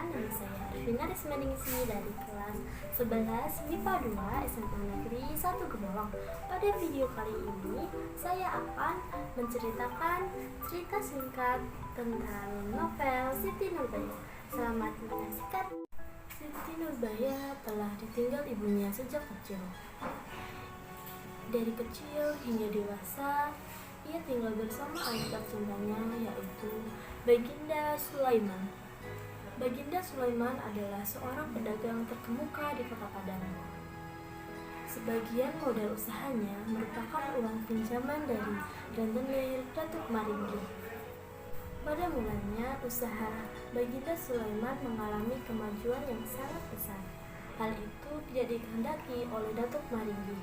nama saya Arvina Rismaningsi dari kelas 11 MIPA 2 SMA Negeri 1 Gemolong. Pada video kali ini, saya akan menceritakan cerita singkat tentang novel Siti Nurbaya. Selamat menyaksikan. Siti Nurbaya telah ditinggal ibunya sejak kecil. Dari kecil hingga dewasa, ia tinggal bersama ayah tercintanya, yaitu Baginda Sulaiman. Baginda Sulaiman adalah seorang pedagang terkemuka di Kota Padang. Sebagian modal usahanya merupakan uang pinjaman dari rentenir Datuk Maringgi. Pada mulanya, usaha Baginda Sulaiman mengalami kemajuan yang sangat besar. Hal itu tidak dikehendaki oleh Datuk Maringgi.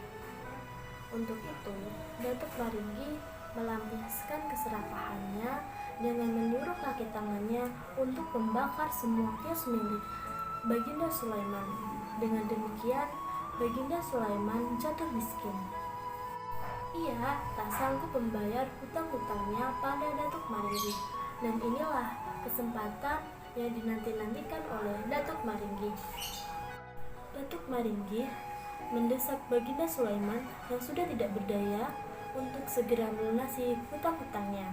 Untuk itu, Datuk Maringgi melampiaskan keserakahannya dengan menyuruh kaki tangannya untuk membakar semua kios milik Baginda Sulaiman. Dengan demikian, Baginda Sulaiman jatuh miskin. Ia tak sanggup membayar hutang-hutangnya pada Datuk Maringgi, dan inilah kesempatan yang dinanti-nantikan oleh Datuk Maringgi. Datuk Maringgi mendesak Baginda Sulaiman yang sudah tidak berdaya untuk segera melunasi hutang-hutangnya.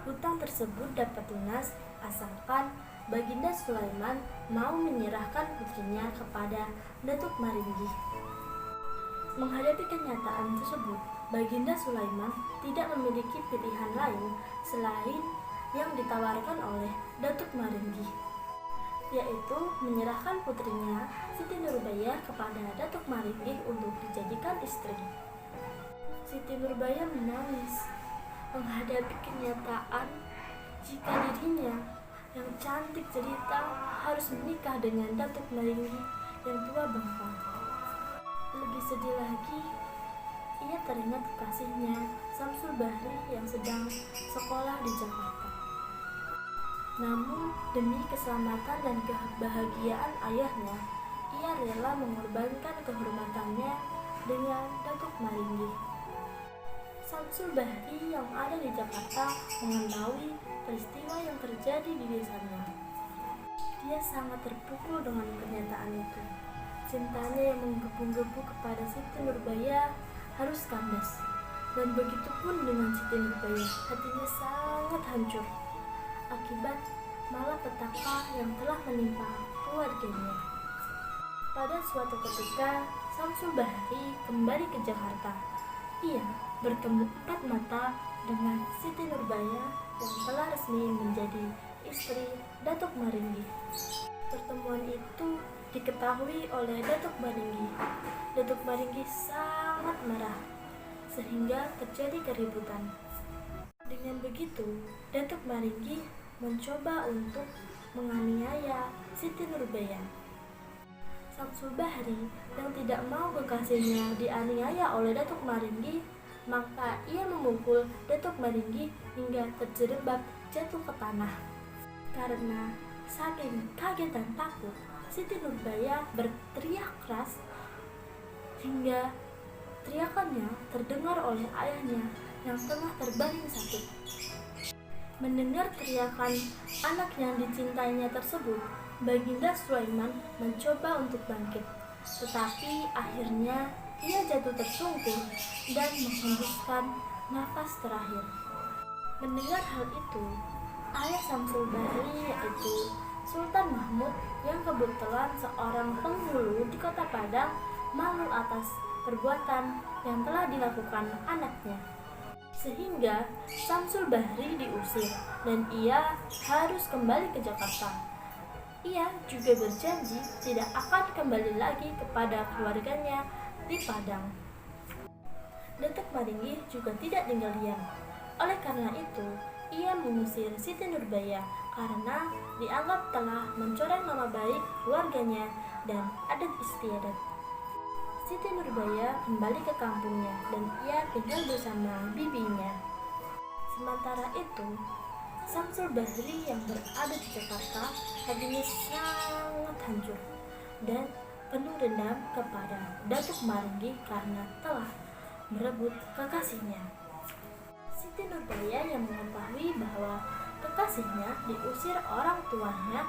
Hutang tersebut dapat lunas asalkan Baginda Sulaiman mau menyerahkan putrinya kepada Datuk Maringgi. Menghadapi kenyataan tersebut, Baginda Sulaiman tidak memiliki pilihan lain selain yang ditawarkan oleh Datuk Maringgi, yaitu menyerahkan putrinya Siti Nurbaya kepada Datuk Maringgi untuk dijadikan istri. Siti Nurbaya menangis menghadapi kenyataan jika dirinya yang cantik jelita harus menikah dengan Datuk Maringgi yang tua bangka. Lebih sedih lagi, ia teringat kekasihnya Samsul Bahri yang sedang sekolah di Jakarta. Namun, demi keselamatan dan kebahagiaan ayahnya, ia rela mengorbankan kehormatannya dengan Datuk Maringgi. Samsul Bahri yang ada di Jakarta mengetahui peristiwa yang terjadi di desanya. Dia sangat terpukul dengan kenyataan itu. Cintanya yang menggebu-gebu kepada Siti Nurbaya harus kandas. Dan begitupun dengan Siti Nurbaya, hatinya sangat hancur akibat malapetaka yang telah menimpa keluarganya. Pada suatu ketika, Samsul Bahri kembali ke Jakarta. Ia bertemu empat mata dengan Siti Nurbaya yang telah resmi menjadi istri Datuk Maringgi. Pertemuan itu diketahui oleh Datuk Maringgi. Datuk Maringgi sangat marah sehingga terjadi keributan. Dengan begitu, Datuk Maringgi mencoba untuk menganiaya Siti Nurbaya. Samsul Bahri yang tidak mau kekasihnya dianiaya oleh Datuk Maringgi, maka ia memukul Datuk Maringgi hingga terjerembab jatuh ke tanah. Karena saking kaget dan takut, Siti Nurbaya berteriak keras hingga teriakannya terdengar oleh ayahnya yang tengah terbaring sakit. Mendengar teriakan anak yang dicintainya tersebut, Baginda Sulaiman mencoba untuk bangkit, tetapi akhirnya ia jatuh tersungkur dan menghembuskan nafas terakhir. Mendengar hal itu, ayah Samsul Bahri yaitu Sultan Mahmud yang kebetulan seorang penghulu di Kota Padang malu atas perbuatan yang telah dilakukan anaknya. Sehingga Samsul Bahri diusir dan ia harus kembali ke Jakarta. Ia juga berjanji tidak akan kembali lagi kepada keluarganya di Padang. Datuk Maringgi juga tidak tinggal diam. Oleh karena itu, ia mengusir Siti Nurbaya karena dianggap telah mencoreng nama baik keluarganya dan adat istiadat. Siti Nurbaya kembali ke kampungnya dan ia tinggal bersama bibinya. Sementara itu, Samsul Bahri yang berada di Jakarta hatinya sangat hancur dan penuh dendam kepada Datuk Maringgi karena telah merebut kekasihnya. Siti Nurbaya yang mengetahui bahwa kekasihnya diusir orang tuanya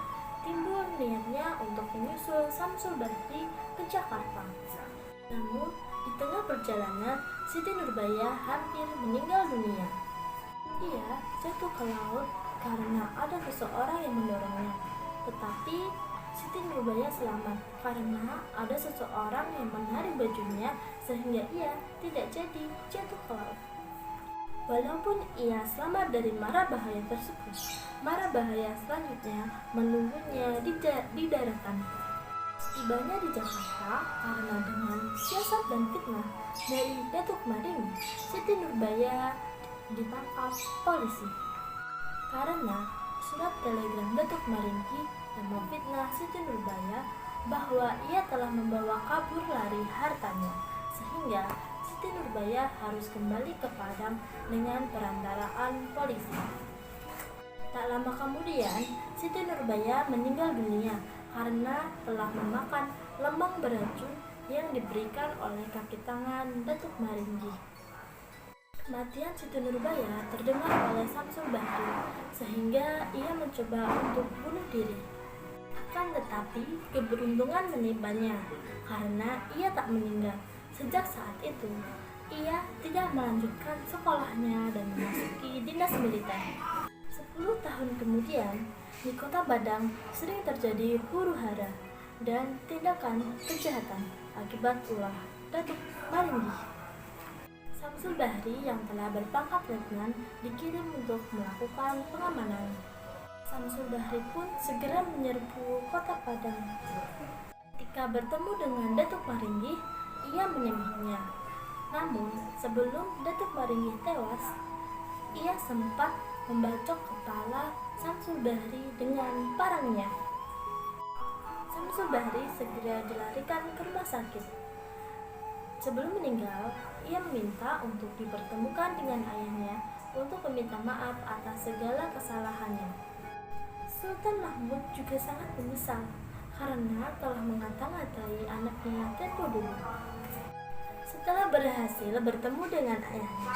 timbul niatnya untuk menyusul Samsul Bahri ke Jakarta. Namun, di tengah perjalanan, Siti Nurbaya hampir meninggal dunia. Ia jatuh ke laut karena ada seseorang yang mendorongnya. Tetapi Siti Nurbaya selamat karena ada seseorang yang menarik bajunya sehingga ia tidak jadi jatuh ke laut. Walaupun ia selamat dari mara bahaya tersebut, mara bahaya selanjutnya menunggunya di daratan. Tibanya di Jakarta karena dengan siasat dan fitnah dari Datuk Maringgi, Siti Nurbaya ditangkap polisi. Karena surat telegram Datuk Maringgi yang memfitnah Siti Nurbaya bahwa ia telah membawa kabur lari hartanya, sehingga Siti Nurbaya harus kembali ke Padang dengan perantaraan polisi. Tak lama kemudian, Siti Nurbaya meninggal dunia karena telah memakan lemang beracun yang diberikan oleh kaki tangan Datuk Maringgi. Kematian Siti Nurbaya terdengar oleh Samsul Bahri sehingga ia mencoba untuk bunuh diri. Akan tetapi keberuntungan menimpanya karena ia tak meninggal. Sejak saat itu, ia tidak melanjutkan sekolahnya dan memasuki dinas militer. 10 tahun kemudian, di kota Padang sering terjadi huru-hara dan tindakan kejahatan akibat ulah Datuk Maringgi. Samsul Bahri yang telah berpangkat letnan dikirim untuk melakukan pengamanan. Samsul Bahri pun segera menyerbu kota Padang. Ketika bertemu dengan Datuk Maringgi, ia menyembahnya. Namun, sebelum Datuk Maringgi tewas, ia sempat membacok kepala Samsul Bahri dengan parangnya. Samsul Bahri segera dilarikan ke rumah sakit. Sebelum meninggal, ia meminta untuk dipertemukan dengan ayahnya untuk meminta maaf atas segala kesalahannya. Sultan Mahmud juga sangat menyesal karena telah mengata-ngatai anaknya tempo dulu. Setelah berhasil bertemu dengan ayahnya,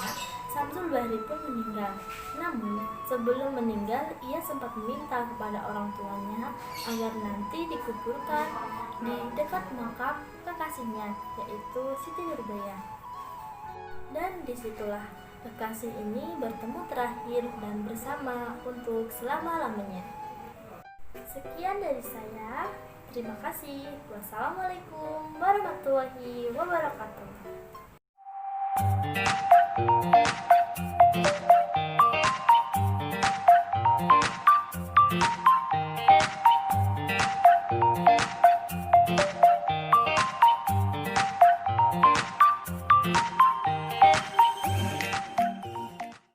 Samsul Bahri pun meninggal. Namun, sebelum meninggal, ia sempat meminta kepada orang tuanya agar nanti dikuburkan di dekat makam kekasihnya, yaitu Siti Nurbaya. Dan disitulah kekasih ini bertemu terakhir dan bersama untuk selama-lamanya. Sekian dari saya. Terima kasih. Wassalamualaikum warahmatullahi wabarakatuh.